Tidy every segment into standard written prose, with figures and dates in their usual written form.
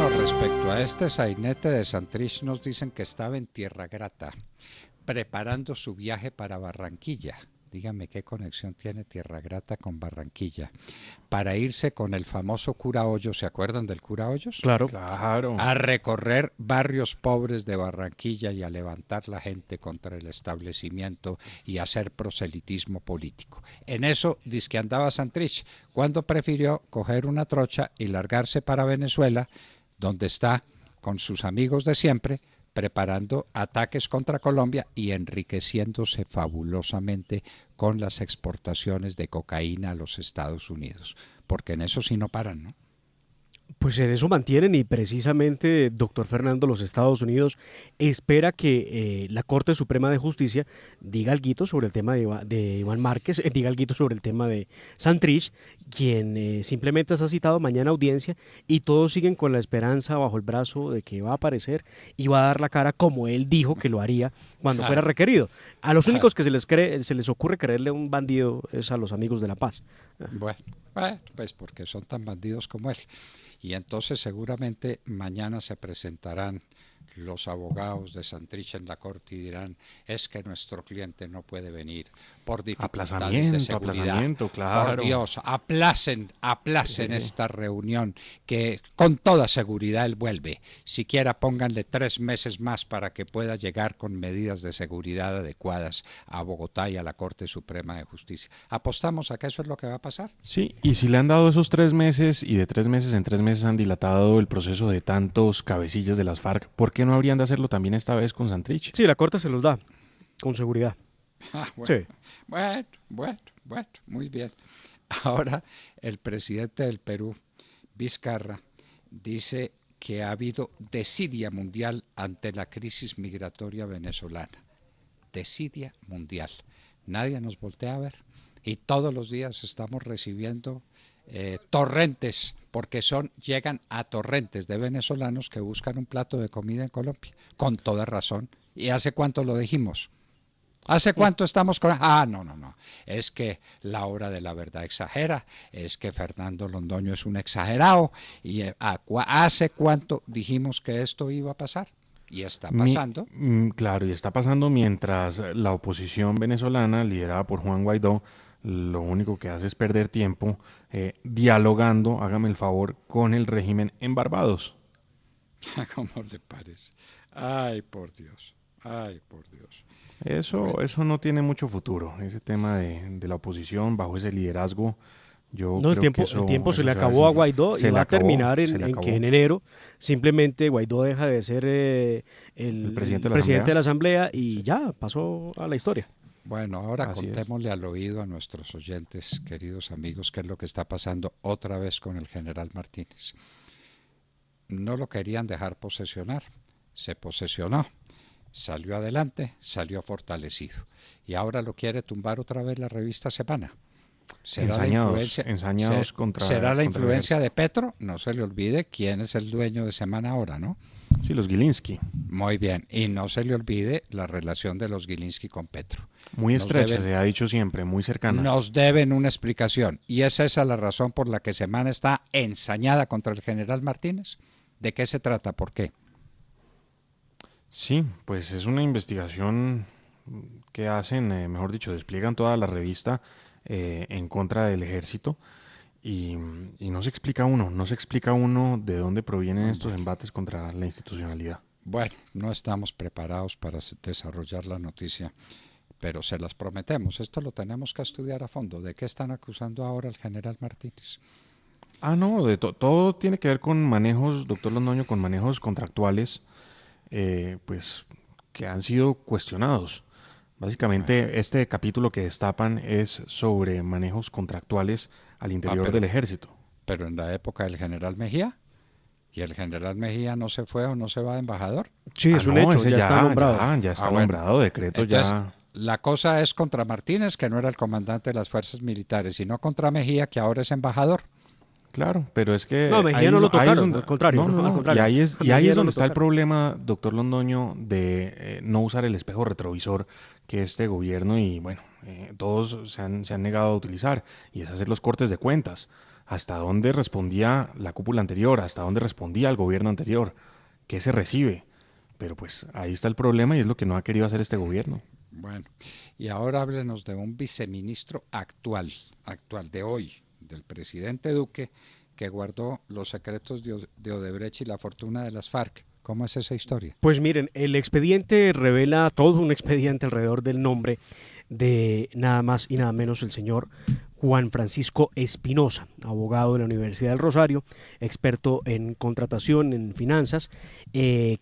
Bueno, respecto a este sainete de Santrich, nos dicen que estaba en Tierra Grata, preparando su viaje para Barranquilla. Dígame qué conexión tiene Tierra Grata con Barranquilla. Para irse con el famoso cura Hoyos, ¿se acuerdan del cura Hoyos? Claro. Claro. A recorrer barrios pobres de Barranquilla y a levantar la gente contra el establecimiento y hacer proselitismo político. En eso dizque andaba Santrich, cuando prefirió coger una trocha y largarse para Venezuela, donde está con sus amigos de siempre, preparando ataques contra Colombia y enriqueciéndose fabulosamente con las exportaciones de cocaína a los Estados Unidos, porque en eso sí no paran, ¿no? Pues en eso mantienen y precisamente, doctor Fernando, los Estados Unidos espera que la Corte Suprema de Justicia diga algo sobre el tema de Iván Márquez, diga algo sobre el tema de Santrich, quien simplemente está citado mañana a audiencia y todos siguen con la esperanza bajo el brazo de que va a aparecer y va a dar la cara como él dijo que lo haría cuando fuera requerido. A los únicos que se les ocurre creerle a un bandido es a los amigos de la paz. Bueno, pues porque son tan bandidos como él. Y entonces seguramente mañana se presentarán los abogados de Santrich en la corte y dirán, es que nuestro cliente no puede venir por dificultades de seguridad. Aplazamiento, claro. Por Dios, aplacen esta reunión, que con toda seguridad él vuelve. Siquiera pónganle 3 meses más para que pueda llegar con medidas de seguridad adecuadas a Bogotá y a la Corte Suprema de Justicia. ¿Apostamos a que eso es lo que va a pasar? Sí, y si le han dado esos 3 meses y de 3 meses en 3 meses han dilatado el proceso de tantos cabecillas de las FARC, ¿por qué no habrían de hacerlo también esta vez con Santrich? Sí, la Corte se los da, con seguridad. Bueno, Sí. bueno, muy bien. Ahora el presidente del Perú, Vizcarra, dice que ha habido desidia mundial ante la crisis migratoria venezolana. Desidia mundial. Nadie nos voltea a ver. Y todos los días estamos recibiendo torrentes, porque llegan a torrentes de venezolanos que buscan un plato de comida en Colombia, con toda razón. ¿Y hace cuánto lo dijimos? ¿Hace cuánto estamos con...? No. Es que la hora de la verdad exagera, es que Fernando Londoño es un exagerado. ¿Y hace cuánto dijimos que esto iba a pasar? Y está pasando. Claro, y está pasando mientras la oposición venezolana, liderada por Juan Guaidó, lo único que hace es perder tiempo dialogando, hágame el favor, con el régimen en Barbados. ¿Cómo le parece? Ay, por Dios. Eso no tiene mucho futuro, ese tema de la oposición bajo ese liderazgo. Yo No, creo que el tiempo se le va a acabó a desinflar. Guaidó y va a terminar en que en enero simplemente Guaidó deja de ser el presidente de la Asamblea y ya pasó a la historia. Bueno, ahora Así contémosle al oído a nuestros oyentes, queridos amigos, qué es lo que está pasando otra vez con el general Martínez. No lo querían dejar posesionar, se posesionó, salió adelante, salió fortalecido. Y ahora lo quiere tumbar otra vez la revista Semana. ¿Será la influencia de Petro? No se le olvide quién es el dueño de Semana ahora, ¿no? Sí, los Gilinski. Muy bien, y no se le olvide la relación de los Gilinski con Petro. Muy estrecha, se ha dicho siempre, muy cercana. Nos deben una explicación, y es esa la razón por la que Semana está ensañada contra el general Martínez. ¿De qué se trata? ¿Por qué? Sí, pues es una investigación que hacen, mejor dicho, despliegan toda la revista en contra del ejército y no se explica uno de dónde provienen estos embates contra la institucionalidad. Bueno, no estamos preparados para desarrollar la noticia, pero se las prometemos. Esto lo tenemos que estudiar a fondo. ¿De qué están acusando ahora al general Martínez? No, todo tiene que ver con manejos, doctor Londoño, con manejos contractuales, pues que han sido cuestionados. Básicamente, este capítulo que destapan es sobre manejos contractuales al interior del ejército. Pero en la época del general Mejía, ¿y el general Mejía no se fue o no se va de embajador? Sí, es un hecho, ya está nombrado. Ya está nombrado, decreto. Entonces, ya. La cosa es contra Martínez, que no era el comandante de las fuerzas militares, sino contra Mejía, que ahora es embajador. Claro, pero es que... No, Mejía no lo tocaron, al contrario. Al contrario. Y ahí es donde está el problema, doctor Londoño, de no usar el espejo retrovisor que este gobierno y, bueno, todos se han negado a utilizar, y es hacer los cortes de cuentas. hasta dónde respondía la cúpula anterior, hasta dónde respondía el gobierno anterior, qué se recibe. Pero pues ahí está el problema y es lo que no ha querido hacer este gobierno. Bueno, y ahora háblenos de un viceministro actual de hoy, del presidente Duque, que guardó los secretos de Odebrecht y la fortuna de las FARC. ¿Cómo es esa historia? Pues miren, el expediente revela todo un expediente alrededor del nombre de nada más y nada menos el señor Juan Francisco Espinosa, abogado de la Universidad del Rosario, experto en contratación, en finanzas,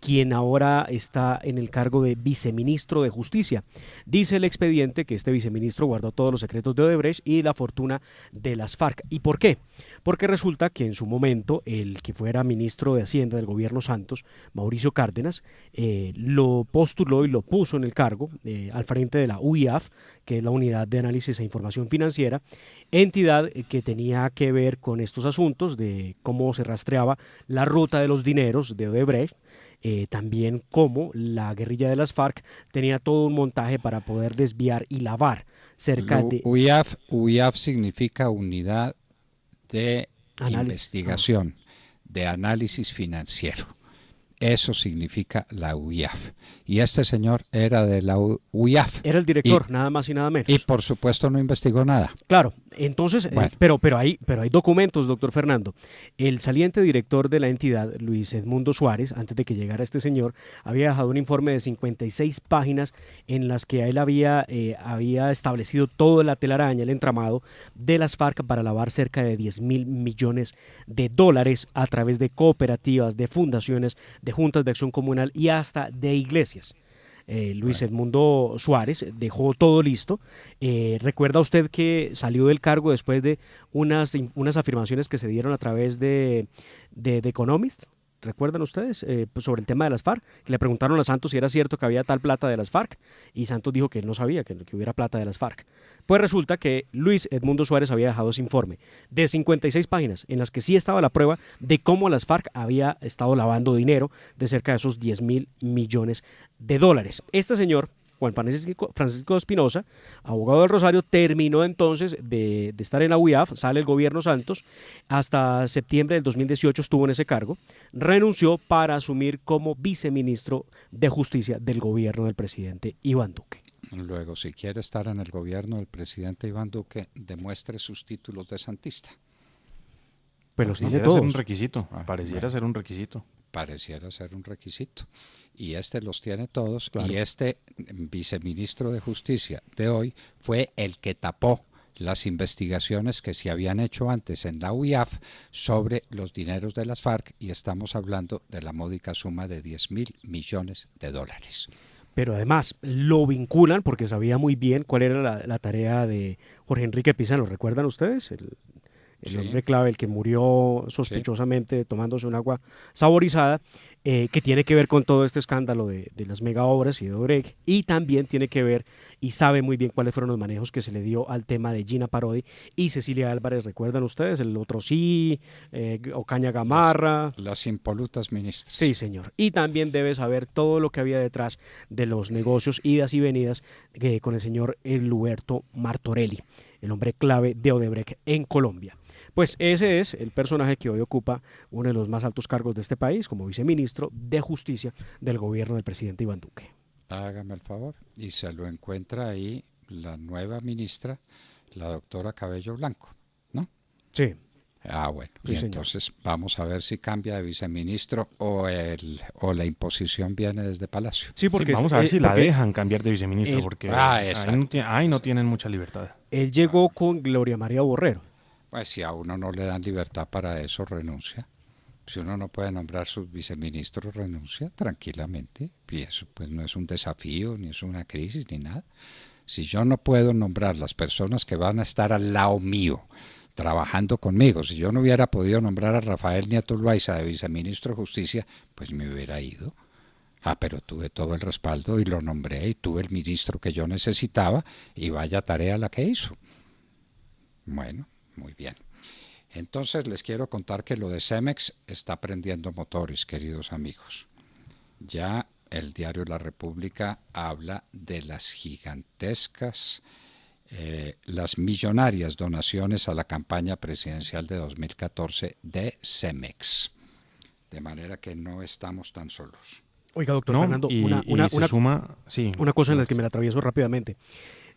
quien ahora está en el cargo de viceministro de Justicia. Dice el expediente que este viceministro guardó todos los secretos de Odebrecht y la fortuna de las FARC. ¿Y por qué? Porque resulta que en su momento el que fuera ministro de Hacienda del gobierno Santos, Mauricio Cárdenas, lo postuló y lo puso en el cargo al frente de la UIAF, que es la Unidad de Análisis e Información Financiera, entidad que tenía que ver con estos asuntos de cómo se rastreaba la ruta de los dineros de Odebrecht, también cómo la guerrilla de las FARC tenía todo un montaje para poder desviar y lavar cerca de... UIAF significa Unidad de Investigación, de Análisis Financiero. Eso significa la UIAF. Y este señor era de la UIAF. Era el director, nada más y nada menos. Y por supuesto no investigó nada. Claro, entonces, bueno. pero hay documentos, doctor Fernando. El saliente director de la entidad, Luis Edmundo Suárez, antes de que llegara este señor, había dejado un informe de 56 páginas en las que él había establecido toda la telaraña, el entramado de las FARC para lavar cerca de 10.000 millones de dólares a través de cooperativas, de fundaciones, de juntas de acción comunal y hasta de iglesias. Luis Edmundo Suárez dejó todo listo. ¿Recuerda usted que salió del cargo después de unas afirmaciones que se dieron a través de The Economist? ¿Recuerdan ustedes? Pues sobre el tema de las FARC. Le preguntaron a Santos si era cierto que había tal plata de las FARC y Santos dijo que él no sabía que hubiera plata de las FARC. Pues resulta que Luis Edmundo Suárez había dejado ese informe de 56 páginas en las que sí estaba la prueba de cómo las FARC había estado lavando dinero de cerca de esos 10.000 millones de dólares. Este señor, Juan Francisco Espinosa, abogado del Rosario, terminó entonces de estar en la UIAF, sale el gobierno Santos, hasta septiembre del 2018 estuvo en ese cargo, renunció para asumir como viceministro de Justicia del gobierno del presidente Iván Duque. Luego, si quiere estar en el gobierno del presidente Iván Duque, demuestre sus títulos de santista. Pues los tiene todos. Ser un requisito, pareciera ser un requisito. Pareciera ser un requisito. Y este los tiene todos. Claro. Y este viceministro de Justicia de hoy fue el que tapó las investigaciones que se habían hecho antes en la UIAF sobre los dineros de las FARC, y estamos hablando de la módica suma de 10.000 millones de dólares. Pero además lo vinculan porque sabía muy bien cuál era la tarea de Jorge Enrique Pizano. ¿Recuerdan ustedes? El hombre clave, el que murió sospechosamente tomándose un agua saborizada, que tiene que ver con todo este escándalo de las mega obras y de Odebrecht, y también tiene que ver y sabe muy bien cuáles fueron los manejos que se le dio al tema de Gina Parodi y Cecilia Álvarez. ¿Recuerdan ustedes? El otro Ocaña Gamarra. Las impolutas ministras. Sí, señor. Y también debe saber todo lo que había detrás de los negocios, idas y venidas con el señor Luberto Martorelli, el hombre clave de Odebrecht en Colombia. Pues ese es el personaje que hoy ocupa uno de los más altos cargos de este país como viceministro de Justicia del gobierno del presidente Iván Duque. Hágame el favor. Y se lo encuentra ahí la nueva ministra, la doctora Cabello Blanco, ¿no? Sí. Ah, bueno. Sí, y entonces vamos a ver si cambia de viceministro o la imposición viene desde Palacio. Sí, porque vamos a ver si la dejan cambiar de viceministro, porque ahí no tienen mucha libertad. Él llegó con Gloria María Borrero. Pues si a uno no le dan libertad para eso, renuncia. Si uno no puede nombrar sus viceministros, renuncia tranquilamente. Y eso pues no es un desafío, ni es una crisis, ni nada. Si yo no puedo nombrar las personas que van a estar al lado mío, trabajando conmigo, si yo no hubiera podido nombrar a Rafael Nieto Loaiza de viceministro de Justicia, pues me hubiera ido. Pero tuve todo el respaldo y lo nombré y tuve el ministro que yo necesitaba y vaya tarea la que hizo. Bueno. Muy bien. Entonces les quiero contar que lo de Cemex está prendiendo motores, queridos amigos. Ya el diario La República habla de las gigantescas las millonarias donaciones a la campaña presidencial de 2014 de Cemex. De manera que no estamos tan solos. Oiga, doctor No, Fernando, y se suma, sí. una cosa en la que me la atravieso rápidamente.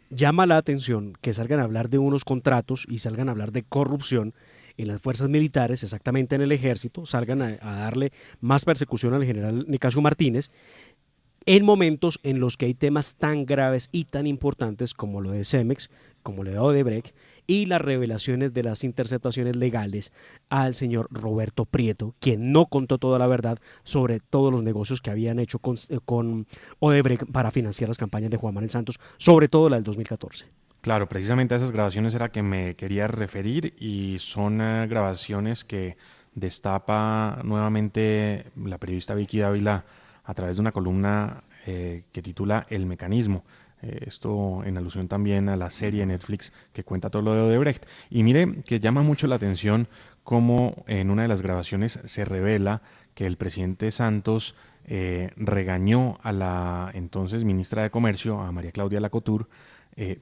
Llama la atención que salgan a hablar de unos contratos y salgan a hablar de corrupción en las fuerzas militares, exactamente en el ejército, salgan a darle más persecución al general Nicasio Martínez, en momentos en los que hay temas tan graves y tan importantes como lo de Cemex, como lo de Odebrecht, y las revelaciones de las interceptaciones legales al señor Roberto Prieto, quien no contó toda la verdad sobre todos los negocios que habían hecho con Odebrecht para financiar las campañas de Juan Manuel Santos, sobre todo la del 2014. Claro, precisamente a esas grabaciones era que me quería referir y son grabaciones que destapa nuevamente la periodista Vicky Dávila a través de una columna que titula El Mecanismo. Esto en alusión también a la serie de Netflix que cuenta todo lo de Odebrecht. Y mire que llama mucho la atención cómo en una de las grabaciones se revela que el presidente Santos regañó a la entonces ministra de Comercio, a María Claudia Lacouture,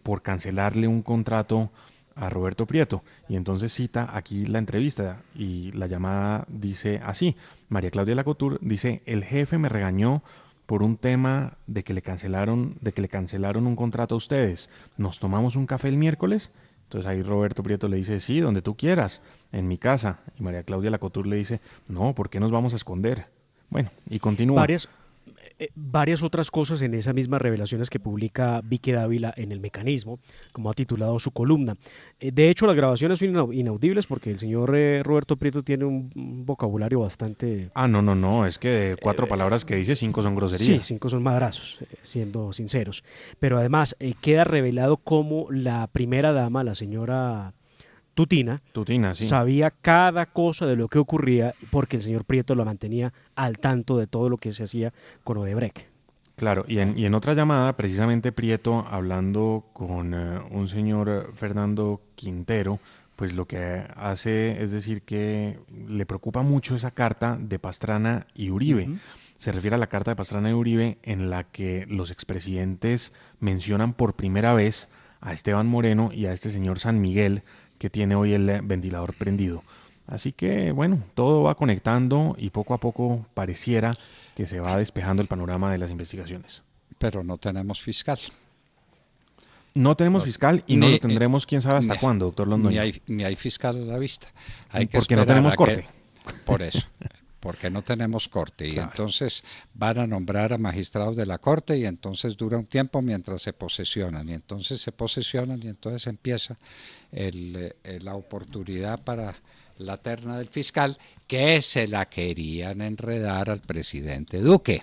por cancelarle un contrato a Roberto Prieto. Y entonces cita aquí la entrevista y la llamada dice así: María Claudia Lacouture dice: el jefe me regañó por un tema de que le cancelaron un contrato a ustedes. ¿Nos tomamos un café el miércoles? Entonces ahí Roberto Prieto le dice: sí, donde tú quieras, en mi casa. Y María Claudia Lacouture le dice: no, ¿por qué nos vamos a esconder? Bueno, y continúa. Varias otras cosas en esas mismas revelaciones que publica Vicky Dávila en El Mecanismo, como ha titulado su columna. De hecho, las grabaciones son inaudibles porque el señor Roberto Prieto tiene un vocabulario bastante... No, es que de 4 palabras que dice, 5 son groserías. Sí, 5 son madrazos, siendo sinceros. Pero además queda revelado cómo la primera dama, la señora Tutina, sí. Sabía cada cosa de lo que ocurría porque el señor Prieto lo mantenía al tanto de todo lo que se hacía con Odebrecht. Claro, y en otra llamada, precisamente Prieto, hablando con un señor Fernando Quintero, pues lo que hace es decir que le preocupa mucho esa carta de Pastrana y Uribe. Uh-huh. Se refiere a la carta de Pastrana y Uribe en la que los expresidentes mencionan por primera vez a Esteban Moreno y a este señor San Miguel, que tiene hoy el ventilador prendido. Así que, bueno, todo va conectando y poco a poco pareciera que se va despejando el panorama de las investigaciones. Pero no tenemos fiscal. No tenemos fiscal y no lo tendremos quién sabe hasta cuándo, doctor Londoño. Ni hay fiscal a la vista. Porque no tenemos corte. Por eso. Porque no tenemos corte, y claro, entonces van a nombrar a magistrados de la corte y entonces dura un tiempo mientras se posesionan, y entonces se posesionan y entonces empieza la oportunidad para la terna del fiscal, que se la querían enredar al presidente Duque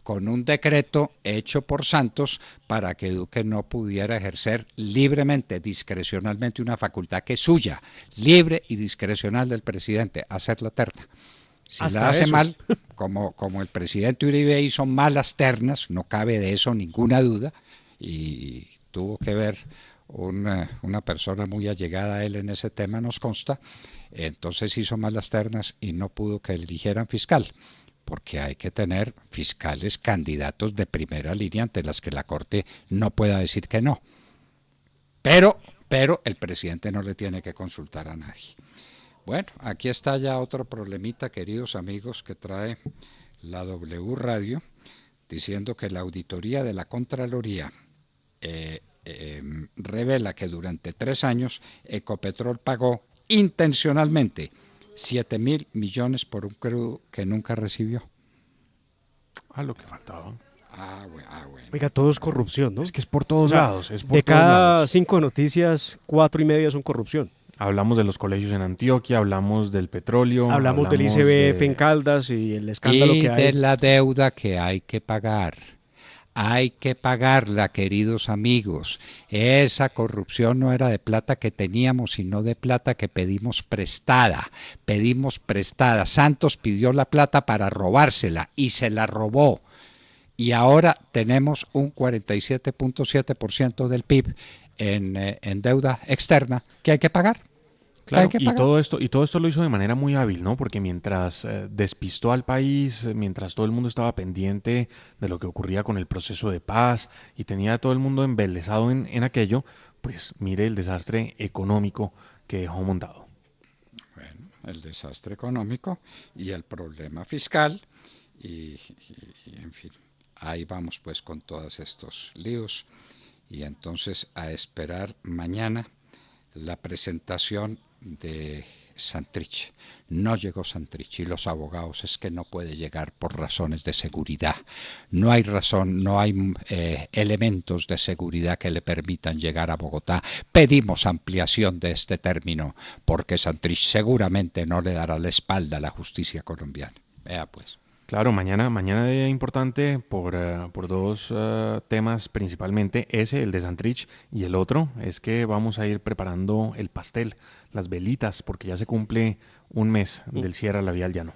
con un decreto hecho por Santos para que Duque no pudiera ejercer libremente, discrecionalmente, una facultad que es suya, libre y discrecional del presidente, hacer la terna. Si la hace mal, como el presidente Uribe hizo malas ternas, no cabe de eso ninguna duda, y tuvo que ver una persona muy allegada a él en ese tema, nos consta, entonces hizo malas ternas y no pudo que eligieran fiscal, porque hay que tener fiscales candidatos de primera línea ante las que la Corte no pueda decir que no. Pero el presidente no le tiene que consultar a nadie. Bueno, aquí está ya otro problemita, queridos amigos, que trae la W Radio, diciendo que la auditoría de la Contraloría revela que durante 3 años Ecopetrol pagó intencionalmente 7.000 millones por un crudo que nunca recibió. Lo que faltaba. Bueno. Oiga, todo es corrupción, ¿no? Es que es por todos lados. Es por de todos cada lados. 5 noticias, 4 y media son corrupción. Hablamos de los colegios en Antioquia, hablamos del petróleo. Hablamos del ICBF en Caldas y el escándalo que hay. Y de la deuda que hay que pagar. Hay que pagarla, queridos amigos. Esa corrupción no era de plata que teníamos, sino de plata que pedimos prestada. Santos pidió la plata para robársela y se la robó. Y ahora tenemos un 47.7% del PIB en deuda externa que hay que pagar. Claro, y todo esto lo hizo de manera muy hábil, ¿no? Porque mientras despistó al país, mientras todo el mundo estaba pendiente de lo que ocurría con el proceso de paz y tenía a todo el mundo embelesado en aquello, pues mire el desastre económico que dejó montado. Bueno, el desastre económico y el problema fiscal en fin, ahí vamos pues con todos estos líos y entonces a esperar mañana la presentación de Santrich. No llegó Santrich y los abogados es que no puede llegar por razones de seguridad. No hay razón, no hay elementos de seguridad que le permitan llegar a Bogotá. Pedimos ampliación de este término porque Santrich seguramente no le dará la espalda a la justicia colombiana. Vea pues. Claro, mañana día importante por dos temas principalmente, ese, el de Santrich, y el otro es que vamos a ir preparando el pastel, las velitas, porque ya se cumple un mes del cierre a la vía al llano.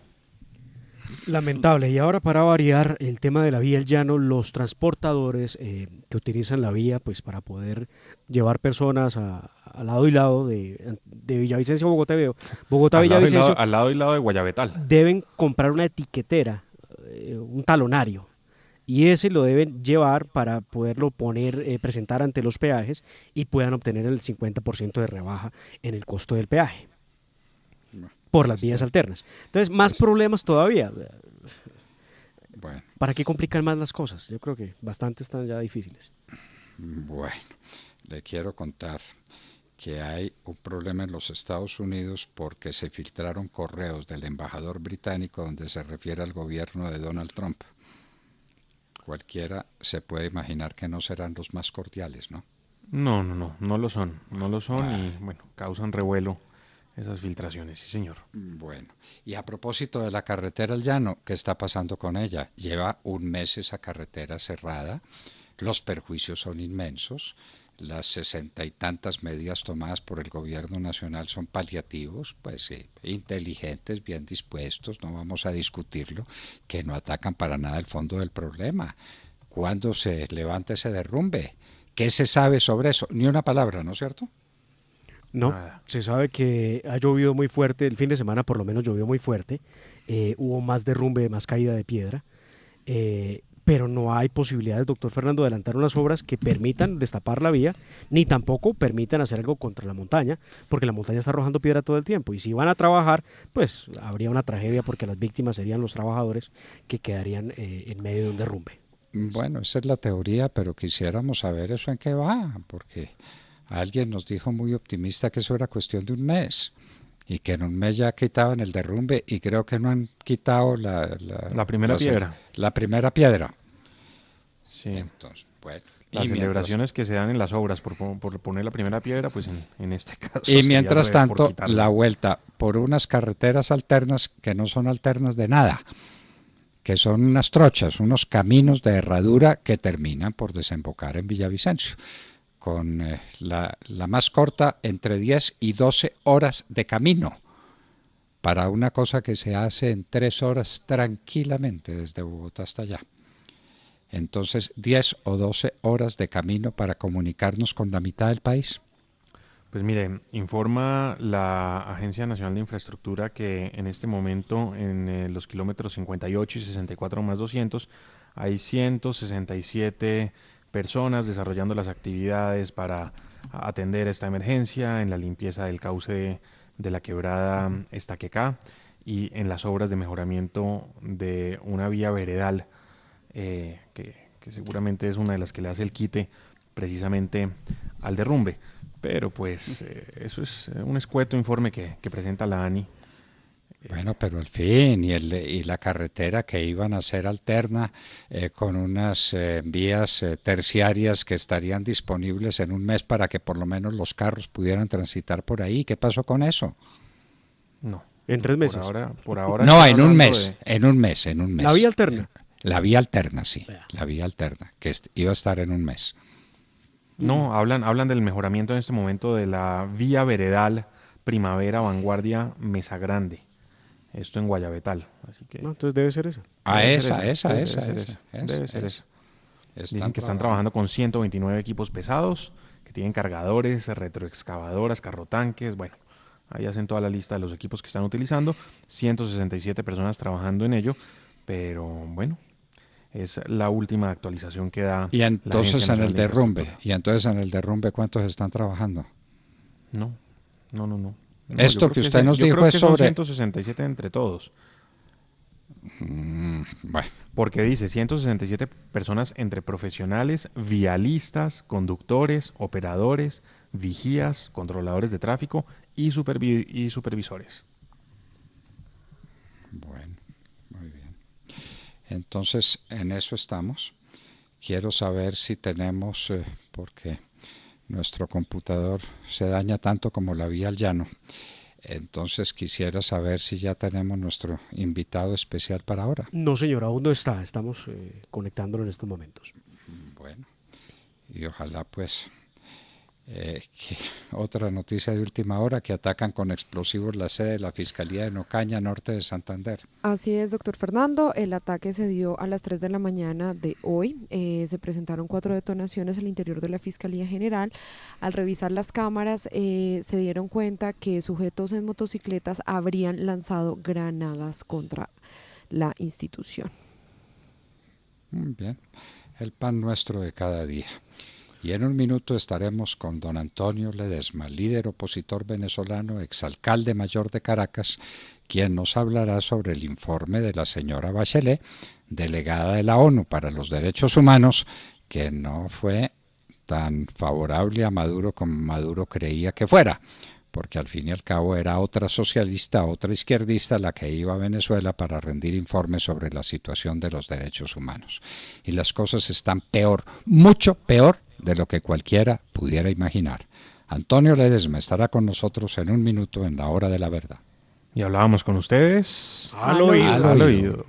Lamentable. Y ahora para variar el tema de la vía al llano, los transportadores que utilizan la vía pues para poder llevar personas a lado y lado de Villavicencio a Bogotá-Villavicencio, al lado y lado de Guayabetal. deben comprar una etiquetera, un talonario, y ese lo deben llevar para poderlo presentar ante los peajes y puedan obtener el 50% de rebaja en el costo del peaje por las vías alternas. Entonces, más problemas todavía. Bueno. ¿Para qué complicar más las cosas? Yo creo que bastante están ya difíciles. Bueno, le quiero contar que hay un problema en los Estados Unidos porque se filtraron correos del embajador británico donde se refiere al gobierno de Donald Trump. Cualquiera se puede imaginar que no serán los más cordiales, ¿no? No lo son y bueno, causan revuelo esas filtraciones, sí señor. Bueno, y a propósito de la carretera al llano, ¿qué está pasando con ella? Lleva un mes esa carretera cerrada, los perjuicios son inmensos, las 60 y tantas medidas tomadas por el gobierno nacional son paliativos, pues inteligentes, bien dispuestos, no vamos a discutirlo, que no atacan para nada el fondo del problema. ¿Cuándo se levanta ese derrumbe? ¿Qué se sabe sobre eso? Ni una palabra, ¿no es cierto? No, se sabe que ha llovido muy fuerte, el fin de semana por lo menos llovió muy fuerte, hubo más derrumbe, más caída de piedra, pero no hay posibilidades, doctor Fernando, de adelantar unas obras que permitan destapar la vía, ni tampoco permitan hacer algo contra la montaña, porque la montaña está arrojando piedra todo el tiempo, y si van a trabajar, pues habría una tragedia porque las víctimas serían los trabajadores que quedarían en medio de un derrumbe. Bueno, esa es la teoría, pero quisiéramos saber eso en qué va, porque alguien nos dijo muy optimista que eso era cuestión de un mes y que en un mes ya quitaban el derrumbe y creo que no han quitado la primera piedra. La primera piedra. Sí. Entonces, bueno. Las celebraciones que se dan en las obras por poner la primera piedra, pues en este caso. Y mientras tanto, la vuelta por unas carreteras alternas que no son alternas de nada, que son unas trochas, unos caminos de herradura que terminan por desembocar en Villavicencio, con la más corta entre 10 y 12 horas de camino, para una cosa que se hace en 3 horas tranquilamente desde Bogotá hasta allá. Entonces, 10 o 12 horas de camino para comunicarnos con la mitad del país. Pues mire, informa la Agencia Nacional de Infraestructura que en este momento en los kilómetros 58 y 64 más 200 hay 167 personas desarrollando las actividades para atender esta emergencia en la limpieza del cauce de la quebrada Estaquecá y en las obras de mejoramiento de una vía veredal que seguramente es una de las que le hace el quite precisamente al derrumbe. Pero pues eso es un escueto informe que presenta la ANI. Bueno, pero al fin, y la carretera que iban a ser alterna con unas vías terciarias que estarían disponibles en un mes para que por lo menos los carros pudieran transitar por ahí. ¿Qué pasó con eso? No. En 3 meses. Por ahora no, en un mes, en un mes. ¿La vía alterna? La vía alterna, sí. La vía alterna, que iba a estar en un mes. No, hablan del mejoramiento en este momento de la vía veredal Primavera Vanguardia Mesa Grande. Esto en Guayabetal. Así que no, entonces debe ser esa. Debe ser esa. Dicen que están trabajando con 129 equipos pesados, que tienen cargadores, retroexcavadoras, carrotanques, bueno, ahí hacen toda la lista de los equipos que están utilizando, 167 personas trabajando en ello, pero bueno, Es la última actualización que da Y la entonces Agencia en el Nacional de derrumbe, Infraestructura. ¿cuántos están trabajando? No, no, no, no. No, yo Esto creo que que usted nos yo dijo creo es que son sobre... 167 entre todos. Bueno, Porque dice 167 personas entre profesionales, vialistas, conductores, operadores, vigías, controladores de tráfico y supervisores. bueno, muy bien. Entonces, en eso estamos. Quiero saber si tenemos, porque nuestro computador se daña tanto como la vía al llano. Entonces quisiera saber si ya tenemos nuestro invitado especial para ahora. No, señor, aún no está. Estamos conectándolo en estos momentos. Bueno, y ojalá pues que otra noticia de última hora, que atacan con explosivos la sede de la Fiscalía de Nocaña, norte de Santander. Así es, doctor Fernando. El ataque se dio a las 3 de la mañana de hoy. Se presentaron 4 detonaciones al interior de la Fiscalía General. Al revisar las cámaras, se dieron cuenta que sujetos en motocicletas habrían lanzado granadas contra la institución. Muy bien, el pan nuestro de cada día. Y en un minuto estaremos con don Antonio Ledesma, líder opositor venezolano, exalcalde mayor de Caracas, quien nos hablará sobre el informe de la señora Bachelet, delegada de la ONU para los Derechos Humanos, que no fue tan favorable a Maduro como Maduro creía que fuera, porque al fin y al cabo era otra socialista, otra izquierdista la que iba a Venezuela para rendir informes sobre la situación de los derechos humanos. Y las cosas están peor, mucho peor de lo que cualquiera pudiera imaginar. Antonio Ledesma estará con nosotros en un minuto en la hora de la verdad. Y hablábamos con ustedes Al oído. al oído.